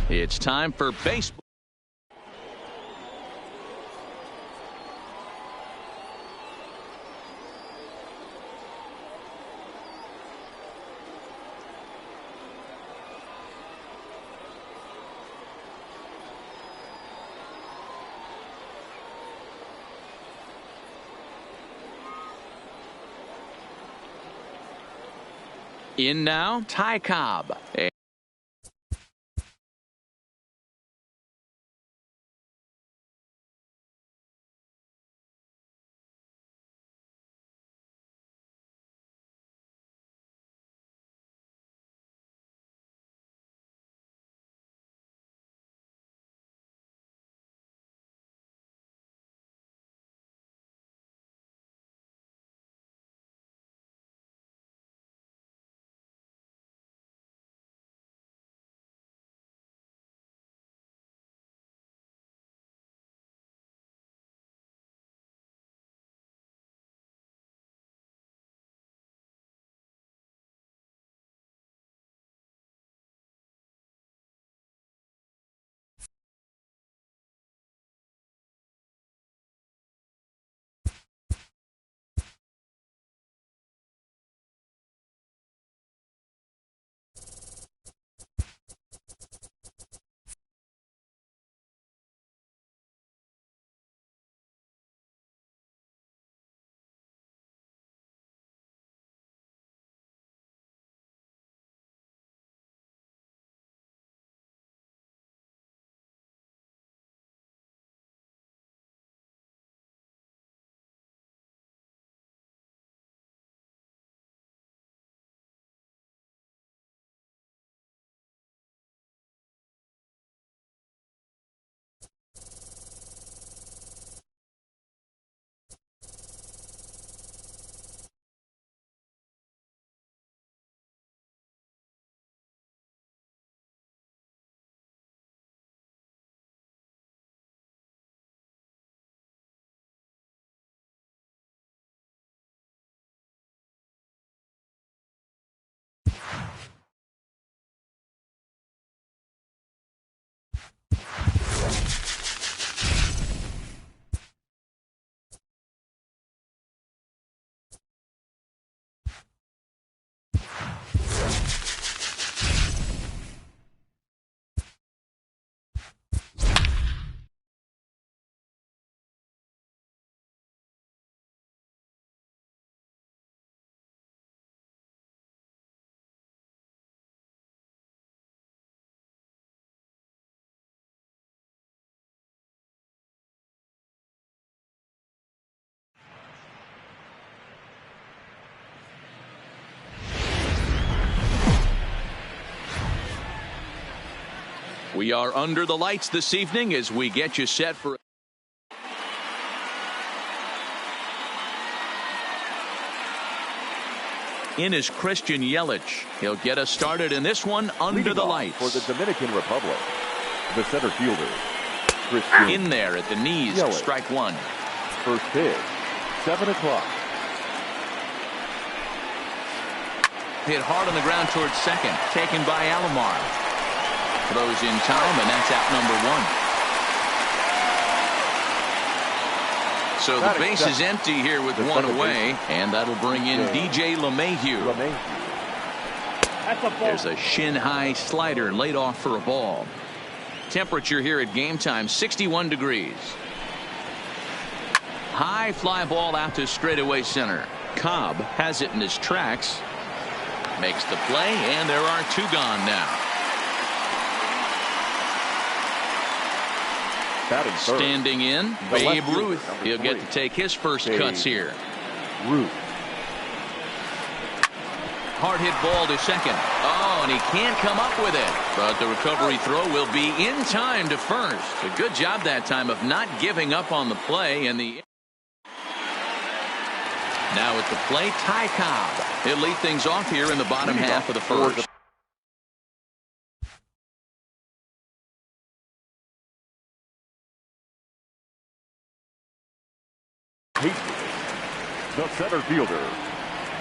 It's time for baseball. In now, Ty Cobb. We are under the lights this evening as we get you set for. In is Christian Yelich. He'll get us started in this one under the lights. For the Dominican Republic, the center fielder, Christian. In there at the knees, Yelich. strike one. First pitch, 7 o'clock. Hit hard on the ground towards second. Taken by Alomar. Throws in time, and that's out number one. So the base is empty here with one away, and that'll bring in DJ LeMahieu. There's a shin-high slider laid off for a ball. Temperature here at game time, 61 degrees. High fly ball out to straightaway center. Cobb has it in his tracks. Makes the play, and there are two gone now. Standing in, Babe Ruth. He'll get to take his first cuts here. Ruth. Hard hit ball to second. Oh, and he can't come up with it. But the recovery throw will be in time to first. A good job that time of not giving up on the play. And the now at the plate, Ty Cobb. He'll lead things off here in the bottom half of the first. The center fielder,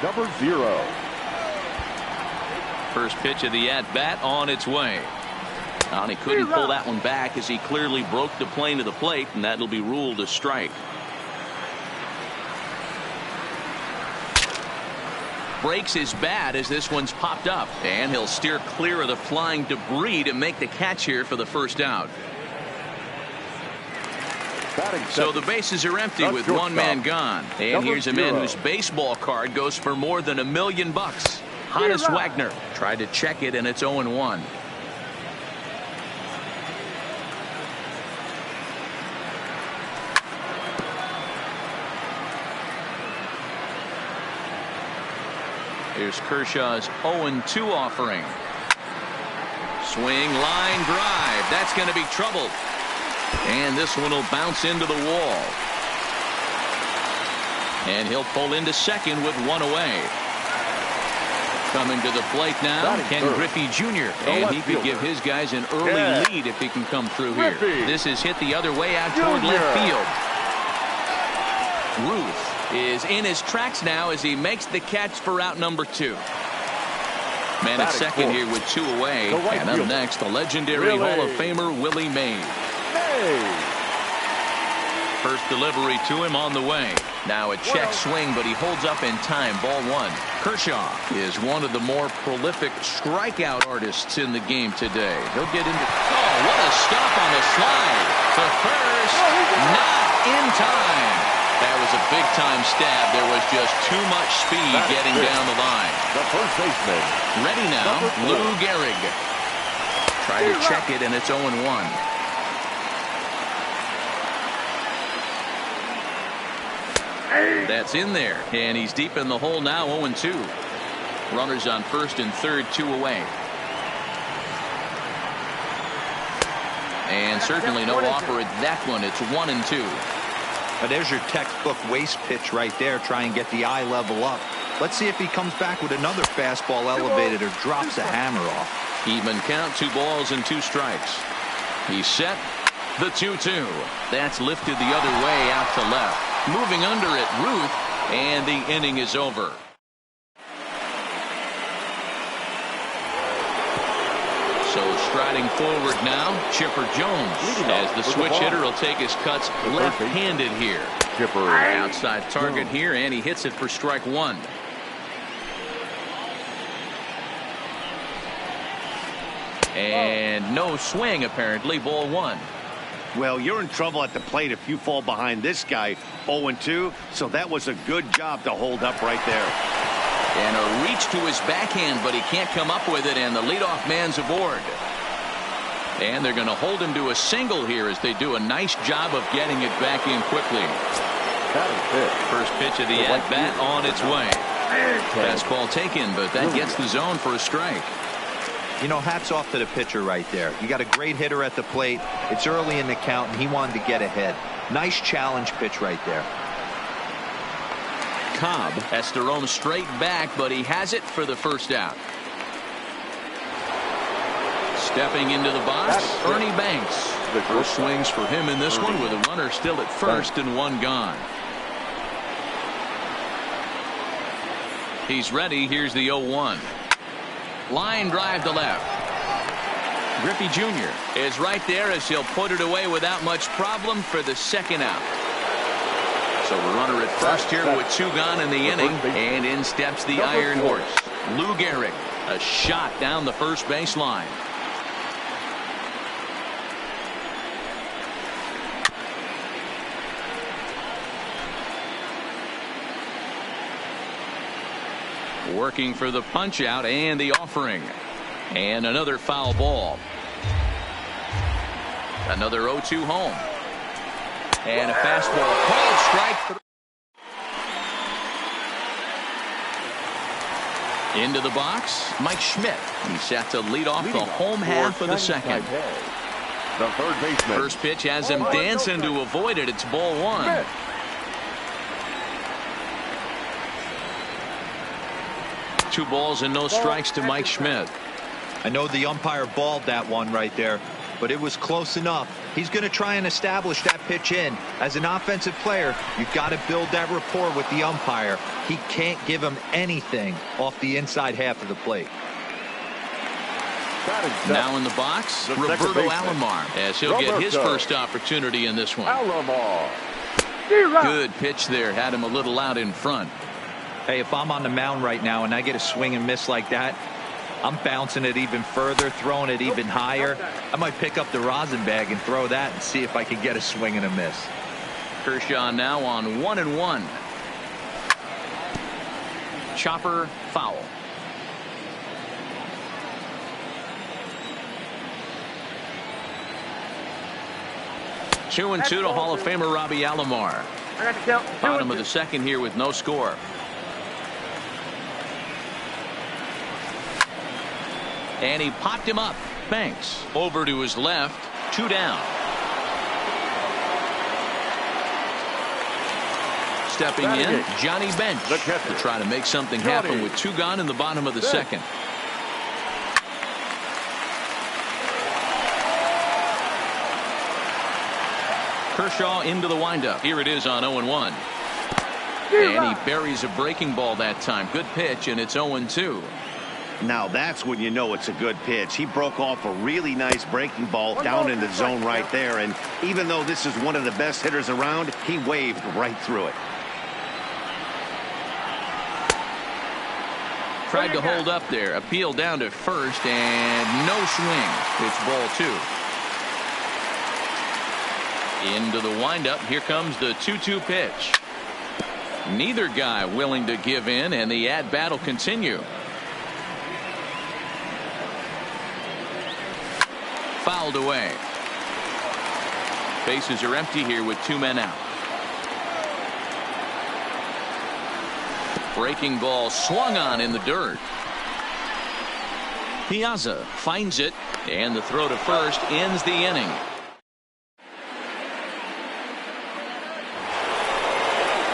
number 0. First pitch of the at-bat on its way. And he couldn't pull that one back as he clearly broke the plane to the plate, and that'll be ruled a strike. Breaks his bat as this one's popped up, and he'll steer clear of the flying debris to make the catch here for the first out. So the bases are empty with one man gone. And here's a man whose baseball card goes for more than $1 million. Hannes Wagner tried to check it, and it's 0-1. Here's Kershaw's 0-2 offering. Swing, line drive. That's going to be trouble. And this one will bounce into the wall. And he'll pull into second with one away. Coming to the plate now, Ken Griffey Jr. And he could give his guys an early lead if he can come through here. This is hit the other way out toward left field. Ruth is in his tracks now as he makes the catch for out number 2. Man at second here with 2 away. And up next, the legendary Hall of Famer Willie Mays. First delivery to him on the way. Now a check swing, but he holds up in time. Ball 1. Kershaw is one of the more prolific strikeout artists in the game today. He'll get into... Oh, what a stop on the slide. To first, not in time. That was a big-time stab. There was just too much speed getting down the line. The first baseman. Ready now, Lou Gehrig. Try to check it, and it's 0-1. That's in there, and he's deep in the hole now, 0-2. Runners on first and third, 2 away. And certainly no offer at that one. It's 1-2. But there's your textbook waste pitch right there. Try and get the eye level up. Let's see if he comes back with another fastball elevated or drops a hammer off. Even count, 2 balls and 2 strikes. He's set. The 2-2. That's lifted the other way out to left. Moving under it, Ruth, and the inning is over. So striding forward now, Chipper Jones, as the switch hitter will take his cuts left-handed here. Chipper Outside target here, and he hits it for strike 1. And no swing, apparently, ball 1. Well, you're in trouble at the plate if you fall behind this guy. 0-2, so that was a good job to hold up right there. And a reach to his backhand, but he can't come up with it, and the leadoff man's aboard. And they're going to hold him to a single here as they do a nice job of getting it back in quickly. First pitch of the at-bat on its way. Fastball taken, but that gets the zone for a strike. You know, hats off to the pitcher right there. You got a great hitter at the plate. It's early in the count, and he wanted to get ahead. Nice challenge pitch right there. Cobb has to roam straight back, but he has it for the first out. Stepping into the box, Ernie Banks. The first swings for him in this one with a runner still at first and 1 gone. He's ready. Here's the 0-1. Line drive to left. Griffey Jr. is right there as he'll put it away without much problem for the second out. So a runner at first here with 2 gone in the inning, and in steps the Iron Horse. Lou Gehrig, a shot down the first baseline. Working for the punch out and the offering. And another foul ball. Another 0-2 home. And a fastball called strike. Into the box, Mike Schmidt. He's set to lead off the home half of the second. The third baseman. First pitch has him dancing to avoid it. It's ball 1. 2 balls and no strikes to Mike Schmidt. I know the umpire balled that one right there, but it was close enough. He's going to try and establish that pitch in. As an offensive player, you've got to build that rapport with the umpire. He can't give him anything off the inside half of the plate. Now in the box, Roberto Alomar, as he'll get his first opportunity in this one. Good pitch there, had him a little out in front. Hey, if I'm on the mound right now and I get a swing and miss like that, I'm bouncing it even further, throwing it even higher. I might pick up the rosin bag and throw that and see if I can get a swing and a miss. Kershaw now on 1-1. Chopper foul. Two and two to Hall of Famer Robbie Alomar. Bottom of the second here with no score. And he popped him up. Banks over to his left. 2 down. Stepping in, Johnny Bench to try to make something happen with 2 gone in the bottom of the second. Kershaw into the windup. Here it is on 0-1. And he buries a breaking ball that time. Good pitch, and it's 0-2. Now that's when you know it's a good pitch. He broke off a really nice breaking ball down in the zone right there. And even though this is one of the best hitters around, he waved right through it. Tried to hold up there. Appeal down to first, and no swing. It's ball 2. Into the windup. Here comes the 2-2 pitch. Neither guy willing to give in, and the at-bat will continue. Fouled away. Bases are empty here with 2 men out. Breaking ball swung on in the dirt. Piazza finds it, and the throw to first ends the inning.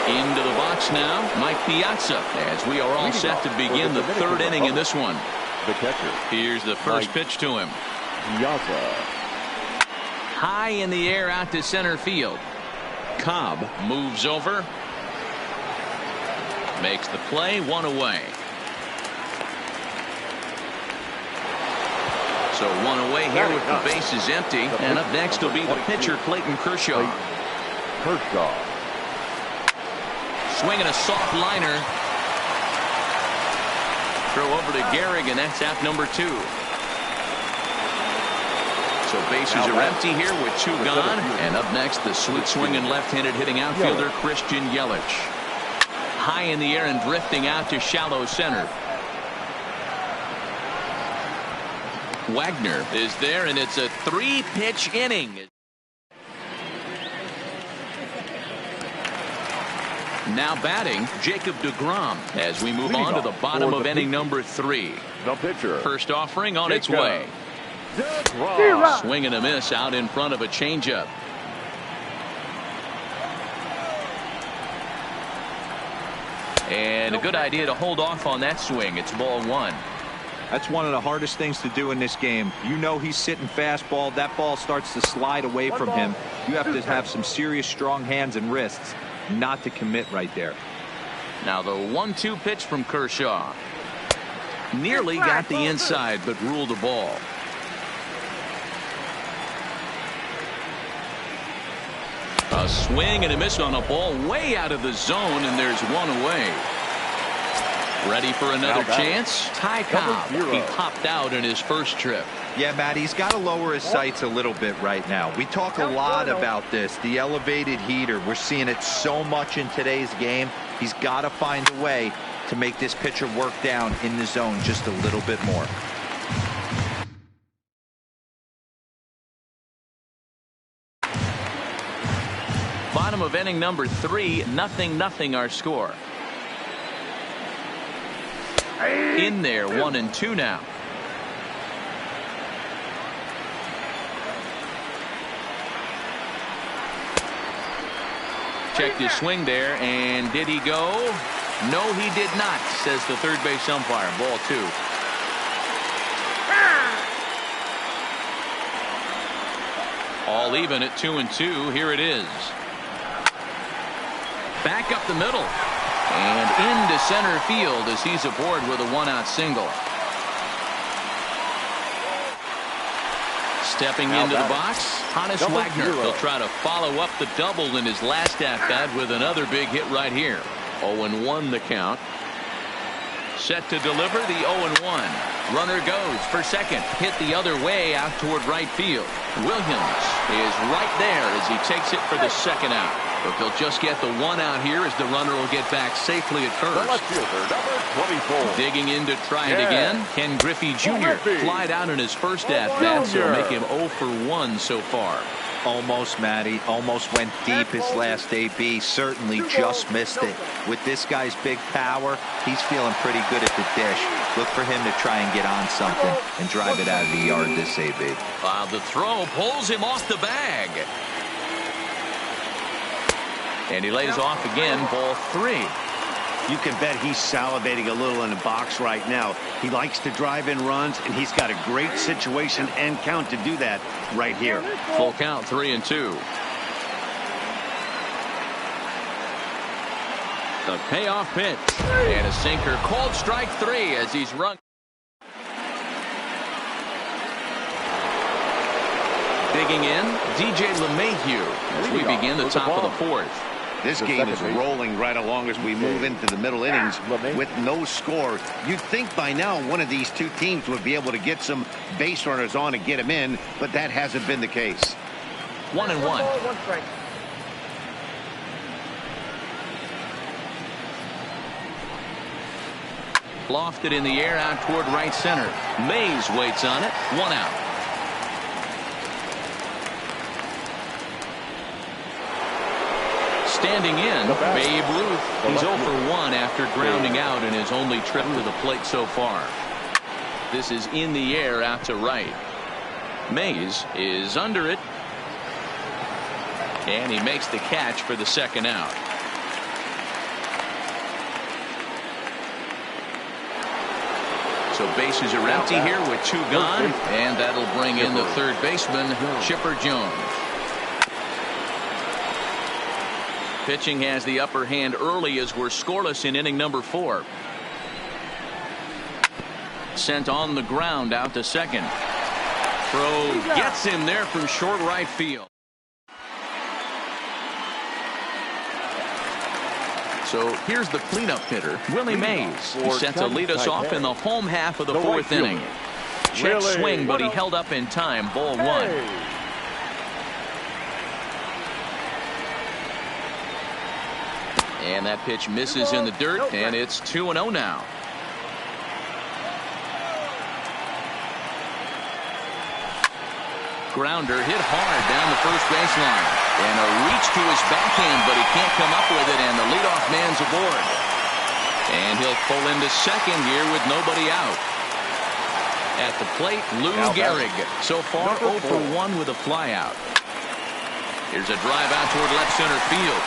Into the box now, Mike Piazza, as we are all set to begin the 3rd inning in this one. The catcher. Here's the first pitch to him. Piazza. High in the air out to center field. Cobb moves over. Makes the play, 1 away. So 1 away here with the bases empty. And up next will be the pitcher, Clayton Kershaw. Swinging a soft liner. Throw over to Gehrig, and that's out number 2. So bases are empty here with 2 gone. And up next, the sweet swinging left-handed hitting outfielder, Christian Yelich. High in the air and drifting out to shallow center. Wagner is there, and it's a 3-pitch inning. Now batting, Jacob deGrom, as we move on to the bottom of inning number 3. The pitcher. First offering on its way. Swing and a miss out in front of a changeup. And a good idea to hold off on that swing. It's ball 1. That's one of the hardest things to do in this game. You know he's sitting fastball. That ball starts to slide away from him. You have to have some serious strong hands and wrists not to commit right there. Now the 1-2 pitch from Kershaw. Nearly got the inside, but ruled the ball. A swing and a miss on a ball way out of the zone, and there's 1 away. Ready for another chance? Ty Cobb. He popped out in his first trip. Yeah, Matt, he's got to lower his sights a little bit right now. We talk a lot about this, the elevated heater. We're seeing it so much in today's game. He's got to find a way to make this pitcher work down in the zone just a little bit more. Bottom of inning number 3, 0-0 our score. In there, 1-2 now. Checked his swing there, and did he go? No, he did not, says the third base umpire. Ball 2. All even at 2-2. Here it is. Back up the middle. And into center field as he's aboard with a 1-out single. Stepping into the box, Hannes Wagner. He'll try to follow up the double in his last at-bat with another big hit right here. 0-1 the count. Set to deliver the 0-1. Runner goes for second. Hit the other way out toward right field. Williams is right there as he takes it for the second out. But they'll just get the one out here as the runner will get back safely at first. The left fielder, number 24. Digging in to try it again. Ken Griffey Jr. flied out in his first at-bat, so make him 0 for 1 so far. Almost, Matty. Almost went deep his last AB. Certainly just missed it. With this guy's big power, he's feeling pretty good at the dish. Look for him to try and get on something and drive it out of the yard this AB. The throw pulls him off the bag. And he lays off again, ball 3. You can bet he's salivating a little in the box right now. He likes to drive in runs, and he's got a great situation and count to do that right here. Full count, 3-2. The payoff pitch. And a sinker called strike 3 as he's run. Digging in, DJ LeMahieu as we begin the top of the 4th. This game is rolling right along as we move into the middle innings with no score. You'd think by now one of these two teams would be able to get some base runners on and get them in, but that hasn't been the case. 1-1. Lofted in the air out toward right center. Mays waits on it. 1 out. Standing in, Babe Ruth. He's 0 for 1 after grounding out in his only trip to the plate so far. This is in the air out to right. Mays is under it. And he makes the catch for the second out. So bases are empty here with 2 gone. And that'll bring in the third baseman, Chipper Jones. Pitching has the upper hand early as we're scoreless in inning number 4. Sent on the ground out to second. Throw gets him there from short right field. So here's the cleanup hitter, Willie Mays. He's set to lead us off in the home half of the 4th inning. Check swing, but he held up in time. Ball 1. And that pitch misses in the dirt, and it's 2-0 now. Grounder hit hard down the first baseline. And a reach to his backhand, but he can't come up with it, and the leadoff man's aboard. And he'll pull into second here with nobody out. At the plate, Lou Gehrig. So far, 0 for 1 with a flyout. Here's a drive out toward left center field.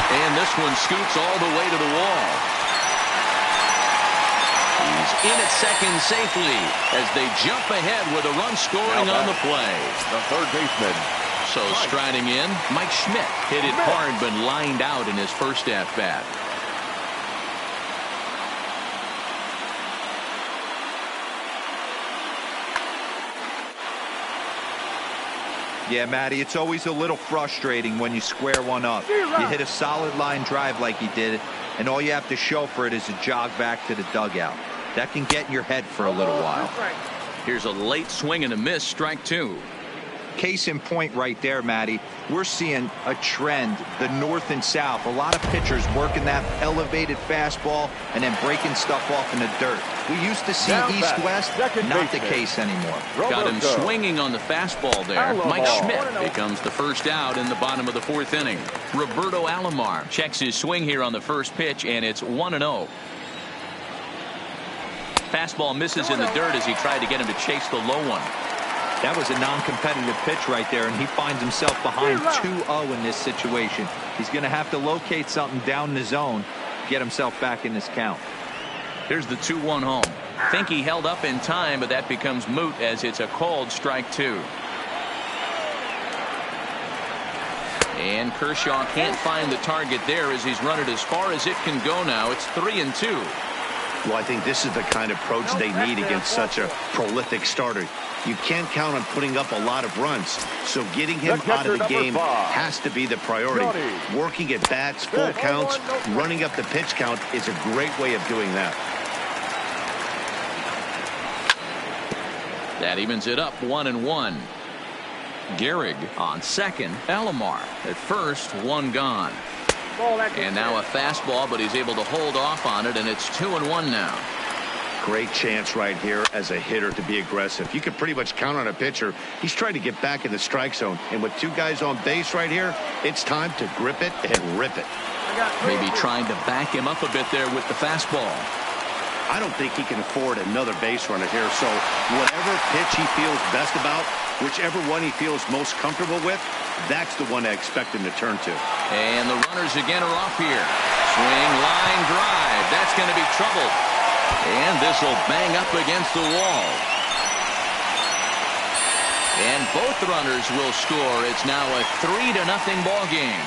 And this one scoots all the way to the wall. He's in at second safely as they jump ahead with a run scoring on the play. The third baseman. So striding in, Mike Schmidt hit it hard but lined out in his first at-bat. Yeah, Matty, it's always a little frustrating when you square one up. You hit a solid line drive like he did, and all you have to show for it is a jog back to the dugout. That can get in your head for a little while. Here's a late swing and a miss, strike 2. Case in point right there, Matty. We're seeing a trend, the north and south. A lot of pitchers working that elevated fastball and then breaking stuff off in the dirt. We used to see east-west, not the case anymore. Got him swinging on the fastball there. Mike Schmidt becomes the first out in the bottom of the 4th inning. Roberto Alomar checks his swing here on the first pitch, and it's 1-0. Fastball misses in the dirt as he tried to get him to chase the low one. That was a non-competitive pitch right there, and he finds himself behind 2-0 in this situation. He's going to have to locate something down the zone, get himself back in this count. Here's the 2-1 home. Think he held up in time, but that becomes moot as it's a called strike 2. And Kershaw can't find the target there as he's run it as far as it can go now. It's 3-2. Well, I think this is the kind of approach they need against such a prolific starter. You can't count on putting up a lot of runs, so getting him out of the game has to be the priority. Working at bats, full counts, running up the pitch count is a great way of doing that. That evens it up 1-1. Gehrig on second. Alomar at first, one gone. And now a fastball, but he's able to hold off on it, and it's 2-1 now. Great chance right here as a hitter to be aggressive. You can pretty much count on a pitcher. He's trying to get back in the strike zone, and with two guys on base right here, it's time to grip it and rip it. Maybe trying to back him up a bit there with the fastball. I don't think he can afford another base runner here, so whatever pitch he feels best about, whichever one he feels most comfortable with, that's the one I expect him to turn to. And the runners again are off here. Swing, line, drive. That's going to be trouble. And this will bang up against the wall. And both runners will score. It's now a 3-0 ball game.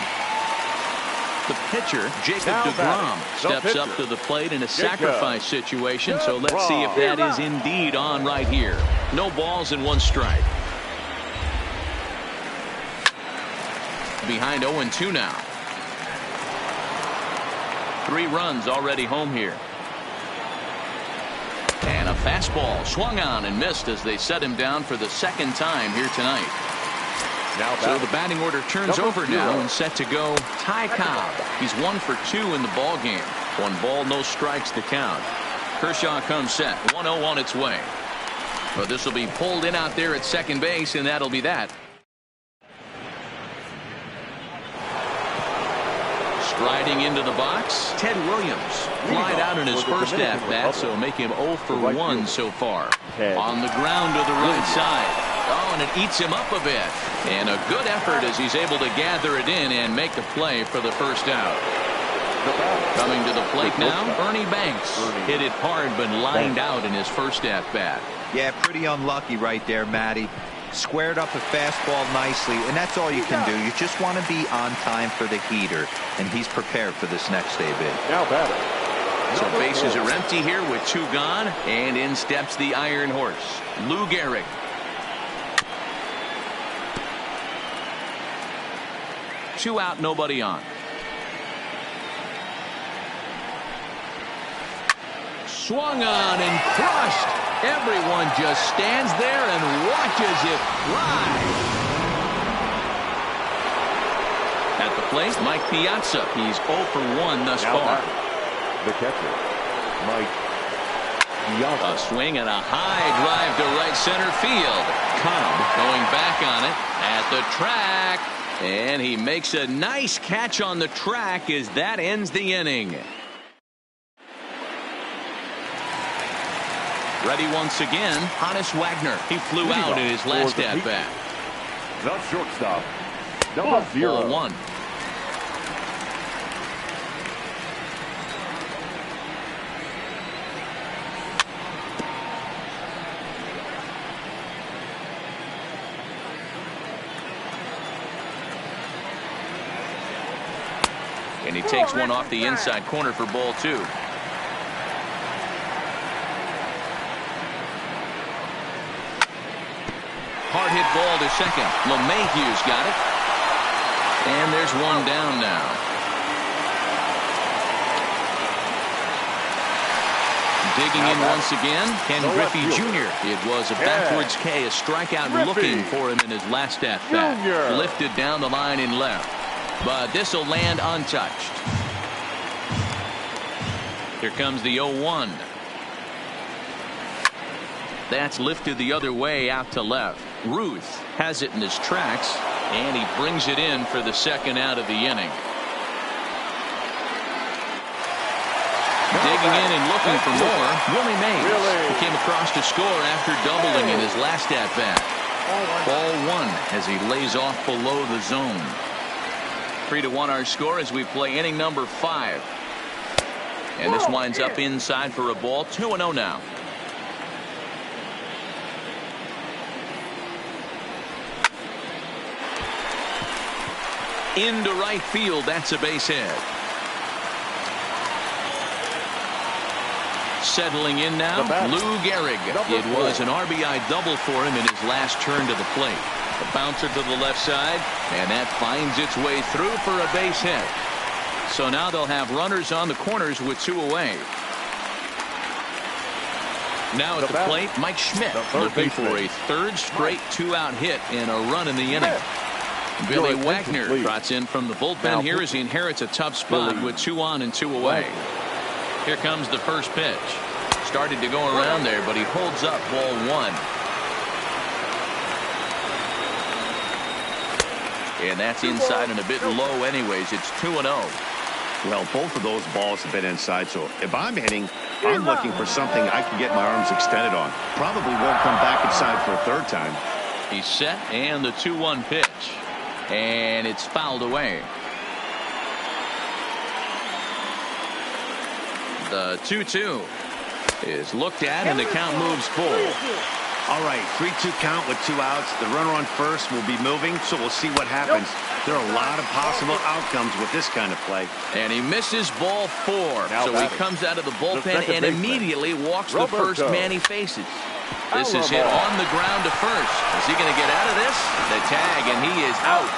The pitcher, Jacob deGrom, steps up to the plate in a sacrifice situation. So let's see if that is indeed on right here. No balls and one strike. Behind 0-2 now. 3 runs already home here. And a fastball swung on and missed as they set him down for the second time here tonight. So the batting order turns over now and set to go Ty Cobb. He's 1 for 2 in the ball game. 1 ball, no strikes to count. Kershaw comes set. 1-0 on its way. But this will be pulled in out there at second base, and that'll be that. Striding into the box, Ted Williams. Flied out in his first at-bat, so make him 0 for 1 so far. On the ground to the right side. Oh, and it eats him up a bit. And a good effort as he's able to gather it in and make the play for the first out. Coming to the plate now, Ernie Banks. Hit it hard but lined out in his first at-bat. Yeah, pretty unlucky right there, Matty. Squared up a fastball nicely, and that's all you can do. You just want to be on time for the heater, and he's prepared for this next day bid. Now batter. So bases are empty here with 2 gone, and in steps the Iron Horse, Lou Gehrig. Two out, nobody on. Swung on and crushed. Everyone just stands there and watches it fly. At the plate, Mike Piazza. He's 0 for 1 thus far. The catcher, Mike Piazza. A swing and a high drive to right center field. Cobb going back on it at the track. And he makes a nice catch on the track as that ends the inning. Ready once again, Honus Wagner. He flew out in his last at-bat. The shortstop, number 0. 1. And he takes one off the inside corner for ball 2. Hard hit ball to second. LeMahieu's got it. And there's one down now. Digging in once again, Ken Griffey Jr. It was a backwards K, a strikeout looking for him in his last at-bat. Lifted down the line in left. But this will land untouched. Here comes the 0-1. That's lifted the other way out to left. Ruth has it in his tracks, and he brings it in for the second out of the inning. Digging in and looking for more, Willie Mays. He came across to score after doubling in his last at-bat. Ball 1 as he lays off below the zone. 3-1 our score as we play inning number 5. And this winds up inside for a ball. 2-0 now. Into right field, that's a base hit. Settling in now, Lou Gehrig. It was an RBI double for him in his last turn to the plate. A bouncer to the left side, and that finds its way through for a base hit. So now they'll have runners on the corners with 2 away. Now at the plate, Mike Schmidt looking for a 3rd straight 2-out hit and a run in the inning. Billy Wagner trots in from the bullpen here as he inherits a tough spot with 2 on and 2 away. Here comes the first pitch. Started to go around there, but he holds up ball 1. And that's inside and a bit low anyways. It's 2-0. Well, both of those balls have been inside, so if I'm hitting, I'm looking for something I can get my arms extended on. Probably won't come back inside for a 3rd time. He's set, and the 2-1 pitch. And it's fouled away. The 2-2 is looked at, and the count moves full. All right, 3-2 count with 2 outs. The runner on first will be moving, so we'll see what happens. There are a lot of possible outcomes with this kind of play. And he misses ball 4. So he comes out of the bullpen and immediately walks the first man he faces. This is hit on the ground to first. Is he going to get out of this? The tag, and he is out.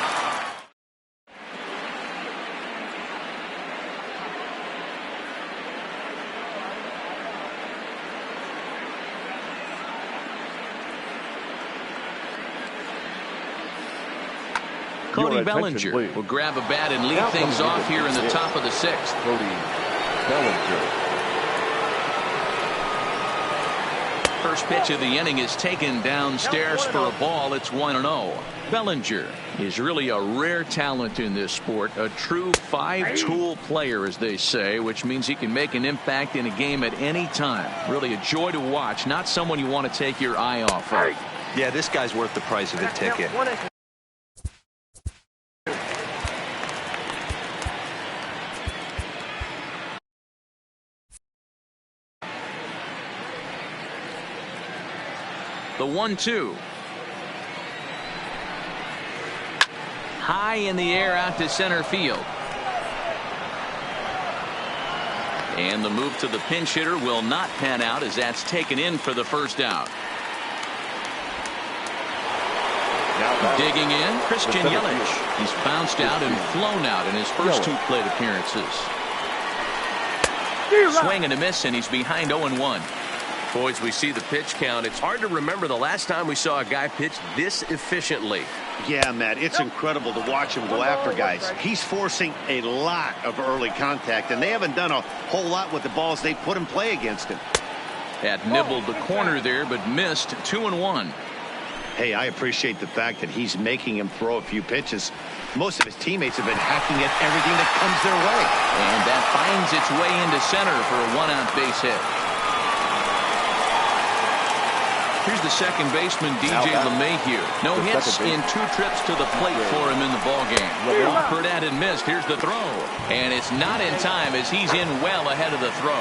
Cody Bellinger will grab a bat and lead things off here in the top of the 6th. Cody Bellinger. First pitch of the inning is taken downstairs for a ball. It's 1-0. Bellinger is really a rare talent in this sport, a true 5-tool player, as they say, which means he can make an impact in a game at any time. Really a joy to watch, not someone you want to take your eye off of. Yeah, this guy's worth the price of the ticket. The 1-2. High in the air out to center field. And the move to the pinch hitter will not pan out as that's taken in for the first out. Digging in, Christian Yelich. He's bounced out and flown out in his first 2 plate appearances. Swing and a miss, and he's behind 0-1. Boys, we see the pitch count. It's hard to remember the last time we saw a guy pitch this efficiently. Yeah, Matt, it's incredible to watch him go after guys. He's forcing a lot of early contact, and they haven't done a whole lot with the balls they put in play against him. That nibbled the corner there, but missed. 2-1. Hey, I appreciate the fact that he's making him throw a few pitches. Most of his teammates have been hacking at everything that comes their way. And that finds its way into center for a 1-out base hit. Here's the second baseman, DJ LeMahieu. No hits in 2 trips to the plate for him in the ballgame. Offered at and missed. Here's the throw. And it's not in time as he's in well ahead of the throw.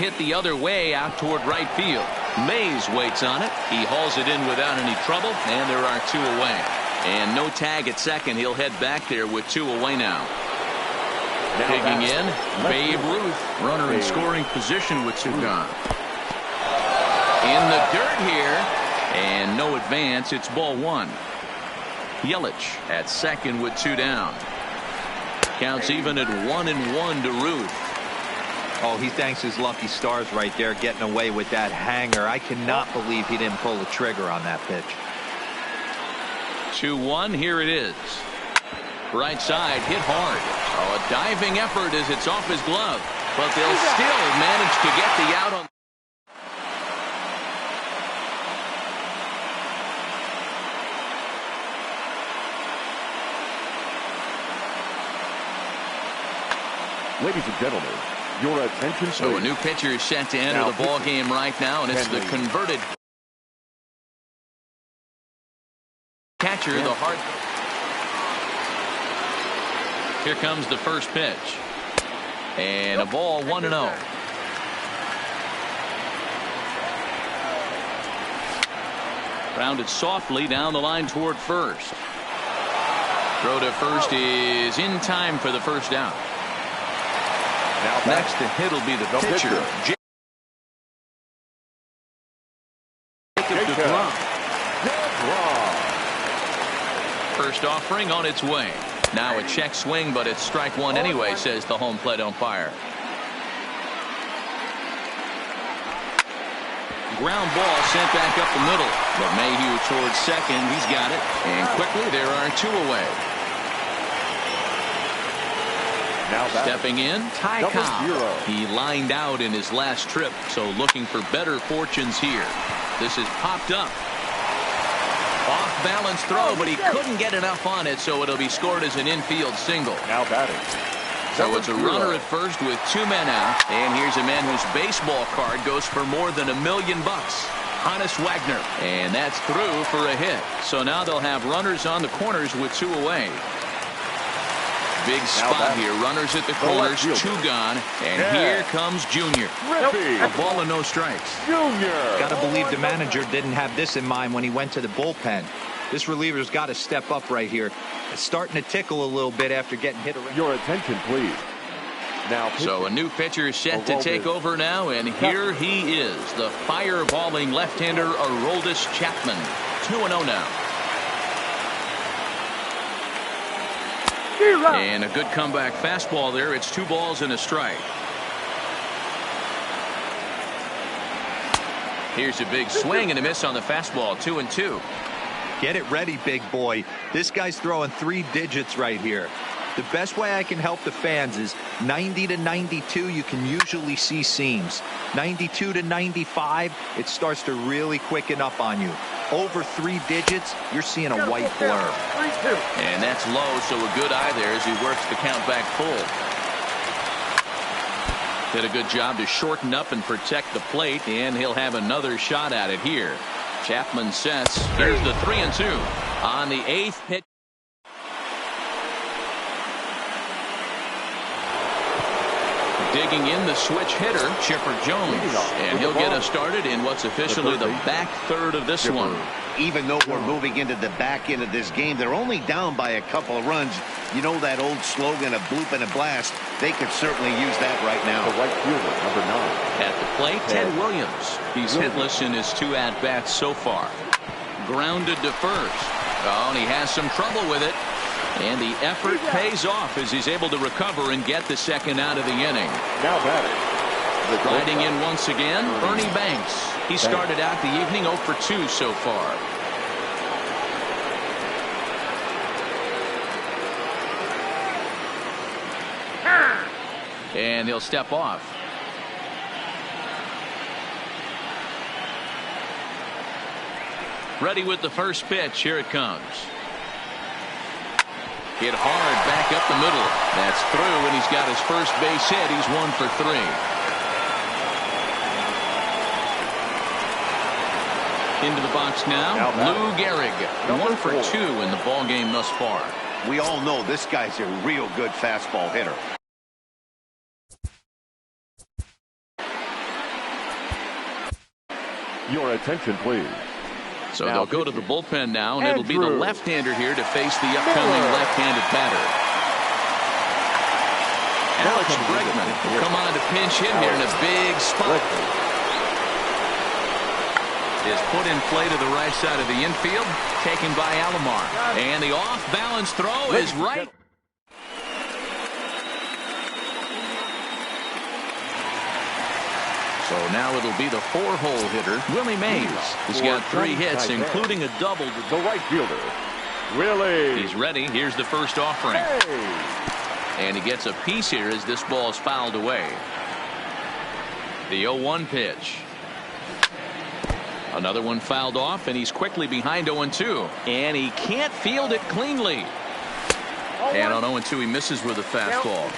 Hit the other way out toward right field. Mays waits on it. He hauls it in without any trouble, and there are 2 away. And no tag at second. He'll head back there with 2 away now. Digging in, Babe Ruth, runner in scoring position with 2 gone. In the dirt here, and no advance. It's ball 1. Yelich at second with 2 down. Counts even at 1-1 to Ruth. Oh, he thanks his lucky stars right there, getting away with that hanger. I cannot believe he didn't pull the trigger on that pitch. 2-1, here it is. Right side, hit hard. Oh, a diving effort as it's off his glove. But they'll still manage to get the out on. Ladies and gentlemen, your attention, please. So a new pitcher is set to enter the ball game right now, and it's the converted catcher, the hard. Here comes the first pitch. And a ball 1-0. Rounded softly down the line toward first. Throw to first is in time for the first out. Next to hit will be the pitcher. First offering on its way. Now a check swing, but it's strike one anyway, says the home plate umpire. Ground ball sent back up the middle. LeMahieu towards second. He's got it. And quickly there are two away. Now stepping in, Ty Cobb. He lined out in his last trip, so looking for better fortunes here. This is popped up. Off balance throw, but he couldn't get enough on it, so it'll be scored as an infield single. Now batting. So it's a runner at first with two men out, and here's a man whose baseball card goes for more than $1 million. Honus Wagner, and that's through for a hit. So now they'll have runners on the corners with two away. Big spot here. Runners at the corners, two gone, and here comes Junior. A ball and no strikes. Got to believe the manager didn't have this in mind when he went to the bullpen. This reliever's got to step up right here. It's starting to tickle a little bit after getting hit around. Your attention, please. Now, so a new pitcher is set to take over now, and here he is, the fireballing left-hander Aroldis Chapman. 2-0 now. And a good comeback fastball there. It's 2 balls and a strike. Here's a big swing and a miss on the fastball. 2-2. Get it ready, big boy. This guy's throwing 3 digits right here. The best way I can help the fans is 90 to 92, you can usually see seams. 92 to 95, it starts to really quicken up on you. Over 3 digits, you're seeing a white blur. And that's low, so a good eye there as he works the count back full. Did a good job to shorten up and protect the plate, and he'll have another shot at it here. Chapman sets. Here's the 3-2 on the 8th pitch. Digging in the switch hitter, Chipper Jones, and he'll get us started in what's officially the back third of this one. Even though we're moving into the back end of this game, they're only down by a couple of runs. You know that old slogan, a bloop and a blast. They could certainly use that right now. The right fielder, number 9. At the plate, Ted Williams. He's hitless in his 2 at-bats so far. Grounded to first. Oh, and he has some trouble with it. And the effort pays off as he's able to recover and get the second out of the inning. Now batting. Riding in once again, Ernie Banks. He started out the evening 0 for 2 so far. And he'll step off. Ready with the first pitch. Here it comes. Hit hard back up the middle. That's through, and he's got his first base hit. He's 1 for 3. Into the box now, Lou Gehrig. 1 for 2 in the ball game thus far. We all know this guy's a real good fastball hitter. Your attention, please. So they'll go to the bullpen now, and it'll be the left-hander here to face the upcoming left-handed batter. Alex Bregman will come on to pinch hit here in a big spot. Is put in play to the right side of the infield, taken by Alomar. And the off-balance throw is right. So now it'll be the 4-hole hitter, Willie Mays. He's got 3 hits, including a double. The right fielder, Willie. He's ready. Here's the first offering. And he gets a piece here as this ball is fouled away. The 0-1 pitch. Another one fouled off, and he's quickly behind 0-2. And he can't field it cleanly. And on 0-2, he misses with a fastball.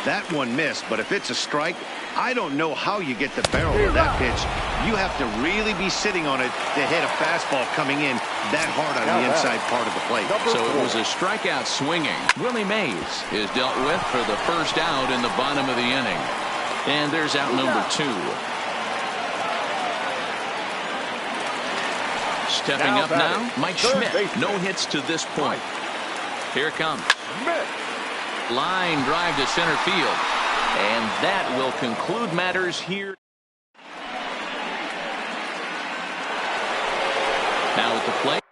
That one missed, but if it's a strike, I don't know how you get the barrel of that pitch. You have to really be sitting on it to hit a fastball coming in that hard on the inside part of the plate. So it was a strikeout swinging. Willie Mays is dealt with for the first out in the bottom of the inning. And there's out number 2. Stepping up now, Mike Schmidt. No hits to this point. Here it comes. Line drive to center field. And that will conclude matters here. Now at the plate.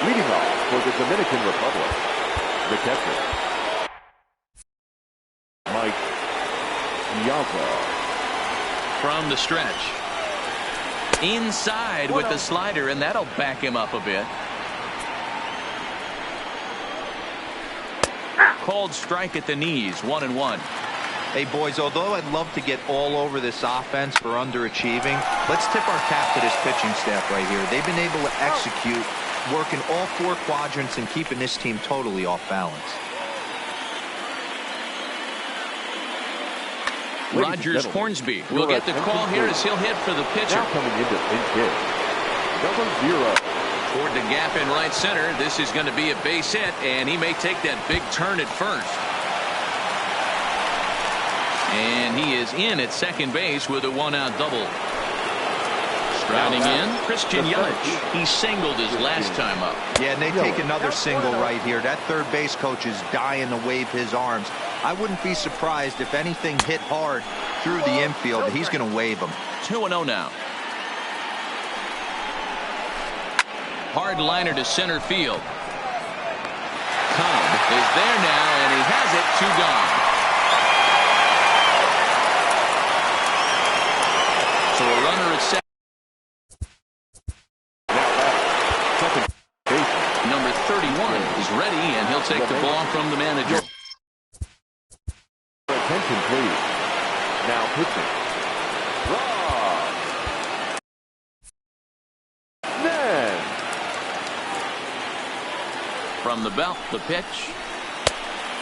Leading off for the Dominican Republic, the catcher, Mike Piazza. From the stretch. Inside with the slider, and that'll back him up a bit. Called strike at the knees, 1-1. Hey, boys, although I'd love to get all over this offense for underachieving, let's tip our cap to this pitching staff right here. They've been able to execute, working all 4 quadrants and keeping this team totally off balance. Rogers Hornsby will get the call here as he'll hit for the pitcher. Now coming into pinch hit, number 0. Toward the gap in right center. This is going to be a base hit, and he may take that big turn at first. And he is in at second base with a 1-out double. Striding in, Christian Yelich. He singled his last time up. Yeah, and they take another single right here. That third base coach is dying to wave his arms. I wouldn't be surprised if anything hit hard through the infield. He's going to wave them. 2-0 now. Hard liner to center field. Cobb is there now, and he has it. 2 gone. So a runner at second. Number 31 is ready, and he'll take the ball from the manager. Attention, please. Now pitching. From the belt, the pitch.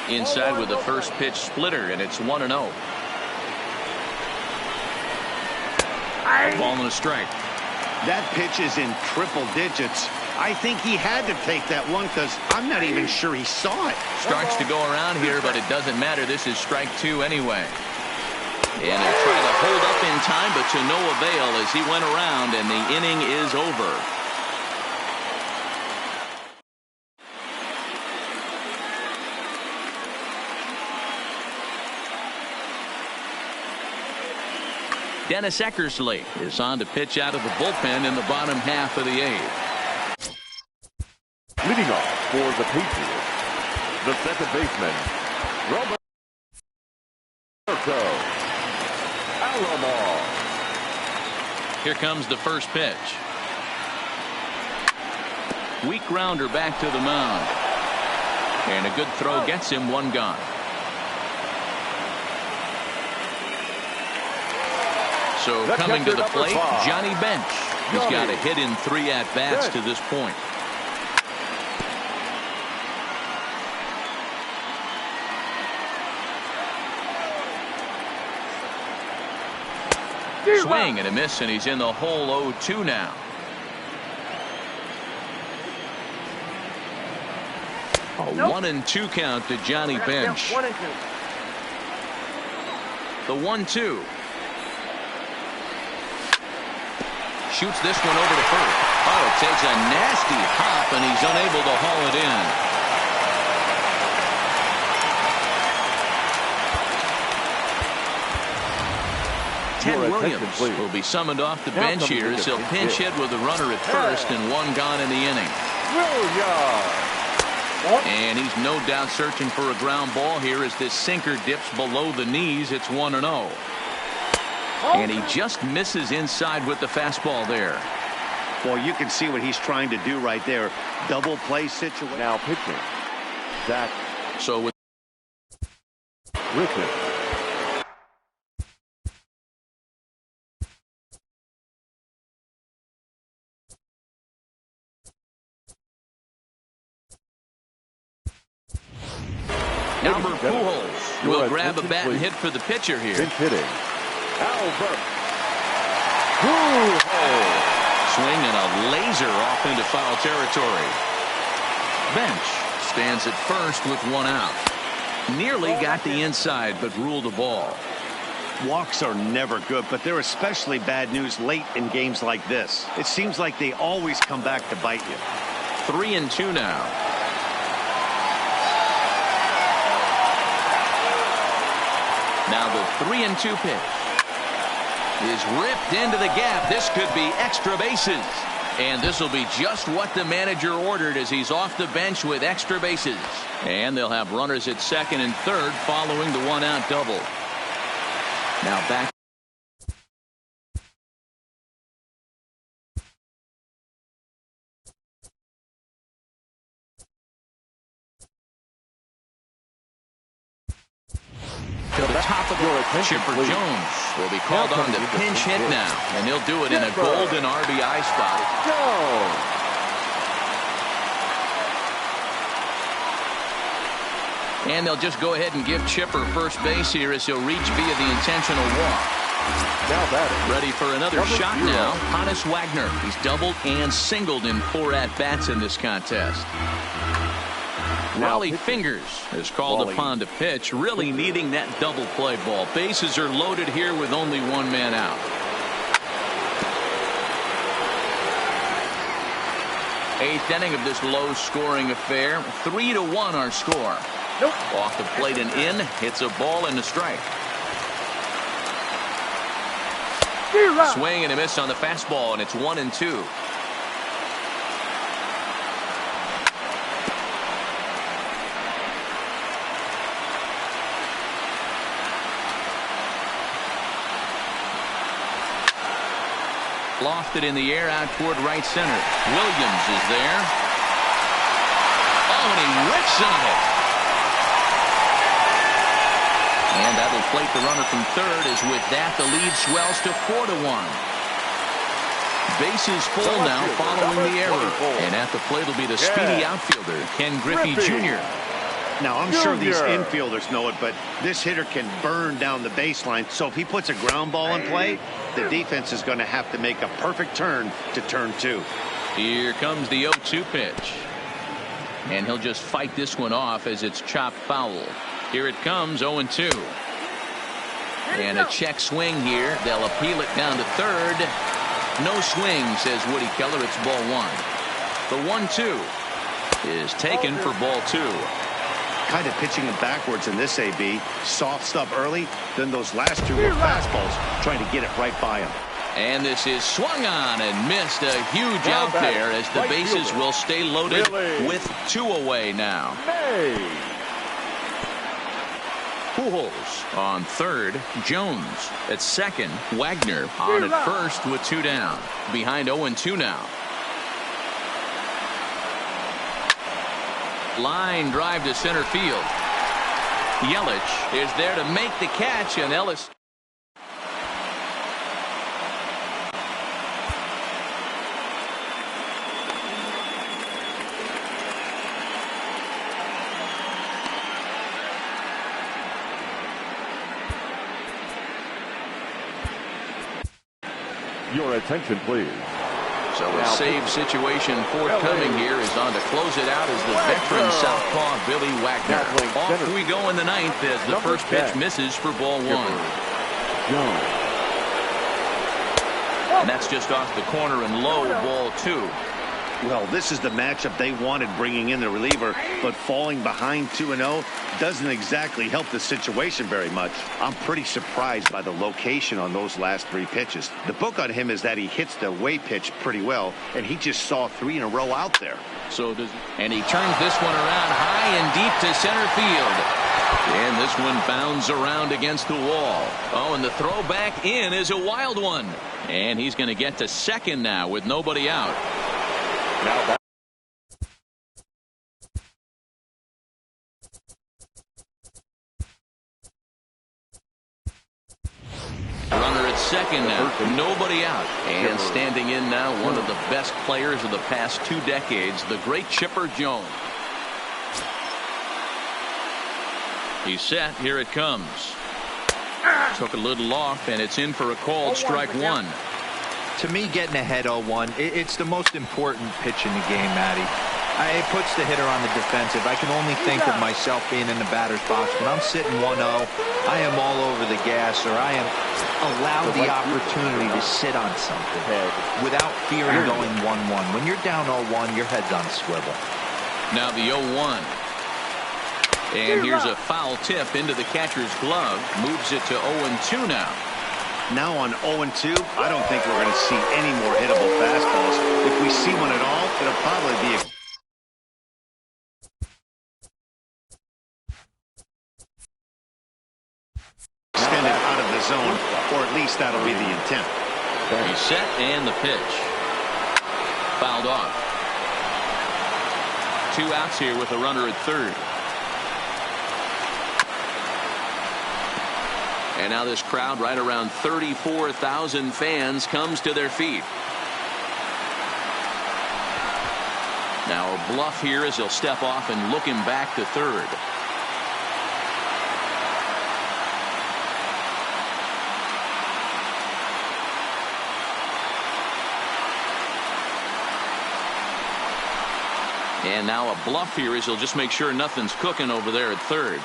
Inside with the first pitch splitter, and it's 1-0. Ball and a strike. That pitch is in triple digits. I think he had to take that one because I'm not even sure he saw it. Starts to go around here, but it doesn't matter. This is strike 2 anyway. And he'll try to hold up in time, but to no avail as he went around, and the inning is over. Dennis Eckersley is on to pitch out of the bullpen in the bottom half of the 8th. Leading off for the Patriots, the second baseman, Roberto Alomar. Here comes the first pitch. Weak grounder back to the mound. And a good throw gets him 1 gone. So coming to the plate, Johnny Bench. He's got a hit in 3 at-bats to this point. Swing and a miss, and he's in the hole 0-2 now. A 1-2 count to Johnny Bench. The 1-2. Shoots this one over to first. Oh, it takes a nasty hop, and he's unable to haul it in. Ted Williams will be summoned off the bench here as he'll pinch hit with a runner at first and 1 gone in the inning. And he's no doubt searching for a ground ball here as this sinker dips below the knees. It's 1-0. And he just misses inside with the fastball there. Well, you can see what he's trying to do right there. Double play situation. Now pitching. Zach. So with Griffin. Albert Pujols will grab a bat and hit for the pitcher here. Pinch hitting. Albert Pujols. Swing and a laser off into foul territory. Bench stands at first with 1 out. Nearly got the inside, but ruled a ball. Walks are never good, but they're especially bad news late in games like this. It seems like they always come back to bite you. 3-2 now. Now the 3-2 pitch is ripped into the gap. This could be extra bases. And this will be just what the manager ordered as he's off the bench with extra bases. And they'll have runners at second and third following the one-out double. Now back. To the top of the Chipper Jones will be called on to pinch hit now, and he'll do it in a golden RBI spot. And they'll just go ahead and give Chipper first base here as he'll reach via the intentional walk. Ready for another shot now, Honus Wagner. He's doubled and singled in 4 at-bats in this contest. Raleigh Fingers is called upon to pitch, really needing that double play ball. Bases are loaded here with only one man out. 8th inning of this low-scoring affair. 3-1 our score. Off the plate and in. Hits a ball and a strike. Swing and a miss on the fastball, and it's 1-2. Lofted in the air out toward right center. Williams is there. Oh, and he whips on it. And that'll plate the runner from third, as with that the lead swells to 4-1. Bases full now following the error. And at the plate will be the speedy outfielder, Ken Griffey Jr. Now, I'm sure these infielders know it, but this hitter can burn down the baseline. So if he puts a ground ball in play, the defense is going to have to make a perfect turn to turn 2. Here comes the 0-2 pitch. And he'll just fight this one off as it's chopped foul. Here it comes, 0-2. And a check swing here. They'll appeal it down to third. No swing, says Woody Keller. It's ball 1. The 1-2 is taken for ball 2. Kind of pitching him backwards in this AB. Soft stuff early, then those last 2 were fastballs, trying to get it right by him. And this is swung on and missed. A huge out there as the bases will stay loaded with 2 away now. Pujols on third. Jones at second. Wagner on at first with 2 down. Behind 0-2 now. Line drive to center field. Yelich is there to make the catch, and Ellis. Your attention, please. So a save situation forthcoming here is on to close it out as the veteran southpaw Billy Wagner. Off we go in the 9th as the first pitch misses for ball 1. And that's just off the corner and low, ball 2. Well, this is the matchup they wanted, bringing in the reliever, but falling behind 2-0 doesn't exactly help the situation very much. I'm pretty surprised by the location on those last 3 pitches. The book on him is that he hits the away pitch pretty well, and he just saw 3 in a row out there. And he turns this one around high and deep to center field. And this one bounds around against the wall. Oh, and the throw back in is a wild one. And he's going to get to second now with nobody out. Runner at second now, nobody out. And standing in now, one of the best players of the past 2 decades, the great Chipper Jones. He's set, here it comes. Took a little off, and it's in for a called strike 1. To me, getting ahead 0-1, it's the most important pitch in the game, Matty. It puts the hitter on the defensive. I can only think of myself being in the batter's box. When I'm sitting 1-0, I am all over the gas, or I am allowed the opportunity to sit on something without fearing going 1-1. When you're down 0-1, your head's on a swivel. Now the 0-1. And here's a foul tip into the catcher's glove. Moves it to 0-2 now. Now on 0-2, I don't think we're going to see any more hittable fastballs. If we see one at all, it'll probably be extended out of the zone, or at least that'll be the intent. He's set, and the pitch. Fouled off. 2 outs here with a runner at third. And now this crowd, right around 34,000 fans, comes to their feet. Now a bluff here as he'll step off and look him back to third. And now a bluff here as he'll just make sure nothing's cooking over there at third.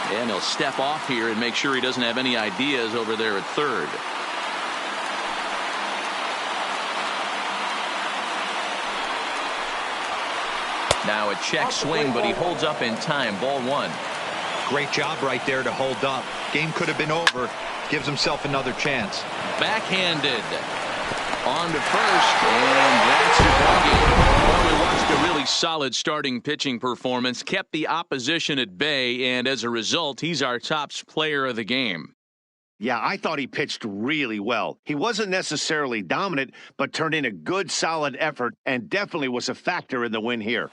And he'll step off here and make sure he doesn't have any ideas over there at third. Now a check swing, but he holds up in time. Ball 1. Great job right there to hold up. Game could have been over. Gives himself another chance. Backhanded. On to first, and that's your ball game. Well, we watched a really solid starting pitching performance, kept the opposition at bay, and as a result, he's our top player of the game. Yeah, I thought he pitched really well. He wasn't necessarily dominant, but turned in a good, solid effort and definitely was a factor in the win here.